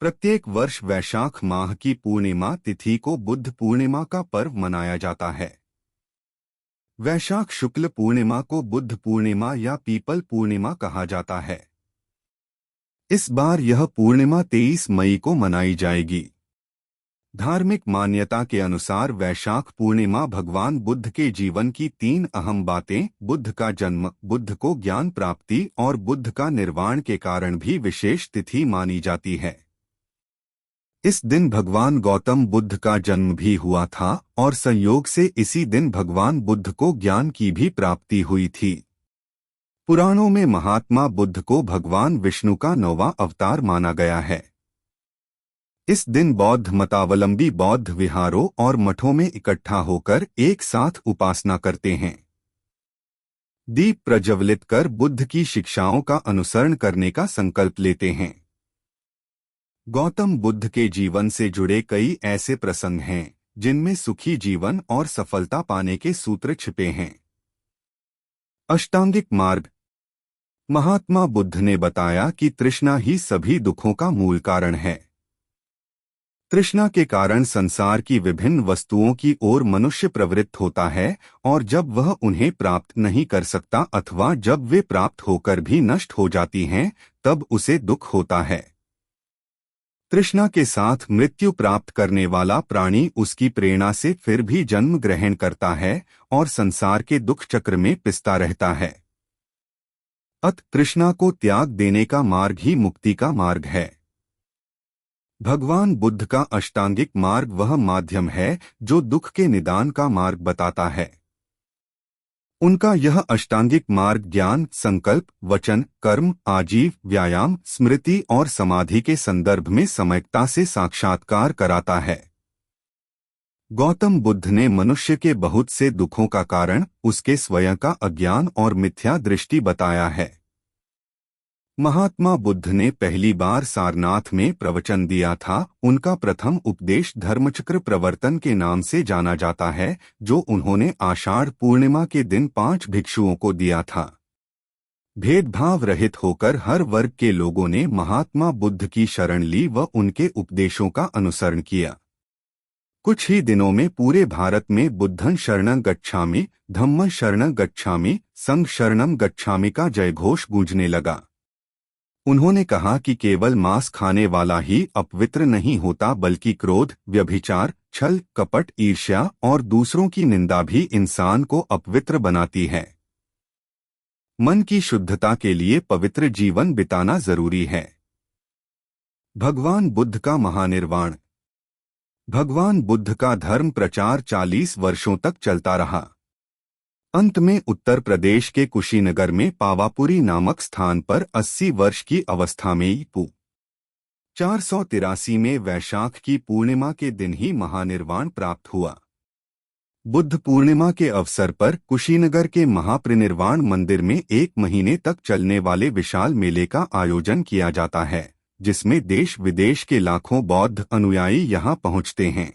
प्रत्येक वर्ष वैशाख माह की पूर्णिमा तिथि को बुद्ध पूर्णिमा का पर्व मनाया जाता है। वैशाख शुक्ल पूर्णिमा को बुद्ध पूर्णिमा या पीपल पूर्णिमा कहा जाता है। इस बार यह पूर्णिमा 23 मई को मनाई जाएगी। धार्मिक मान्यता के अनुसार वैशाख पूर्णिमा भगवान बुद्ध के जीवन की 3 अहम बातें, बुद्ध का जन्म, बुद्ध को ज्ञान प्राप्ति और बुद्ध का निर्वाण के कारण भी विशेष तिथि मानी जाती है। इस दिन भगवान गौतम बुद्ध का जन्म भी हुआ था और संयोग से इसी दिन भगवान बुद्ध को ज्ञान की भी प्राप्ति हुई थी। पुराणों में महात्मा बुद्ध को भगवान विष्णु का 9वां अवतार माना गया है। इस दिन बौद्ध मतावलंबी बौद्ध विहारों और मठों में इकट्ठा होकर एक साथ उपासना करते हैं। दीप प्रज्वलित कर बुद्ध की शिक्षाओं का अनुसरण करने का संकल्प लेते हैं। गौतम बुद्ध के जीवन से जुड़े कई ऐसे प्रसंग हैं जिनमें सुखी जीवन और सफलता पाने के सूत्र छिपे हैं। अष्टांगिक मार्ग। महात्मा बुद्ध ने बताया कि तृष्णा ही सभी दुखों का मूल कारण है। तृष्णा के कारण संसार की विभिन्न वस्तुओं की ओर मनुष्य प्रवृत्त होता है और जब वह उन्हें प्राप्त नहीं कर सकता अथवा जब वे प्राप्त होकर भी नष्ट हो जाती हैं, तब उसे दुख होता है। तृष्णा के साथ मृत्यु प्राप्त करने वाला प्राणी उसकी प्रेरणा से फिर भी जन्म ग्रहण करता है और संसार के दुख चक्र में पिसता रहता है। अत तृष्णा को त्याग देने का मार्ग ही मुक्ति का मार्ग है। भगवान बुद्ध का अष्टांगिक मार्ग वह माध्यम है जो दुख के निदान का मार्ग बताता है। उनका यह अष्टांगिक मार्ग ज्ञान, संकल्प, वचन, कर्म, आजीव, व्यायाम, स्मृति और समाधि के संदर्भ में सम्यकता से साक्षात्कार कराता है। गौतम बुद्ध ने मनुष्य के बहुत से दुखों का कारण उसके स्वयं का अज्ञान और मिथ्या दृष्टि बताया है। महात्मा बुद्ध ने पहली बार सारनाथ में प्रवचन दिया था। उनका प्रथम उपदेश धर्मचक्र प्रवर्तन के नाम से जाना जाता है, जो उन्होंने आषाढ़ पूर्णिमा के दिन 5 भिक्षुओं को दिया था। भेदभाव रहित होकर हर वर्ग के लोगों ने महात्मा बुद्ध की शरण ली व उनके उपदेशों का अनुसरण किया। कुछ ही दिनों में पूरे भारत में बुद्धं शरणं गच्छामि, धम्मं शरणं गच्छामि, संघ शरणं गच्छामि का जयघोष गूंजने लगा। उन्होंने कहा कि केवल मांस खाने वाला ही अपवित्र नहीं होता, बल्कि क्रोध, व्यभिचार, छल, कपट, ईर्ष्या और दूसरों की निंदा भी इंसान को अपवित्र बनाती है। मन की शुद्धता के लिए पवित्र जीवन बिताना जरूरी है। भगवान बुद्ध का महानिर्वाण। भगवान बुद्ध का धर्म प्रचार 40 वर्षों तक चलता रहा। अंत में उत्तर प्रदेश के कुशीनगर में पावापुरी नामक स्थान पर 80 वर्ष की अवस्था में ईपू 483 में वैशाख की पूर्णिमा के दिन ही महानिर्वाण प्राप्त हुआ। बुद्ध पूर्णिमा के अवसर पर कुशीनगर के महापरिनिर्वाण मंदिर में 1 महीने तक चलने वाले विशाल मेले का आयोजन किया जाता है, जिसमें देश विदेश के लाखों बौद्ध अनुयायी यहां पहुंचते हैं।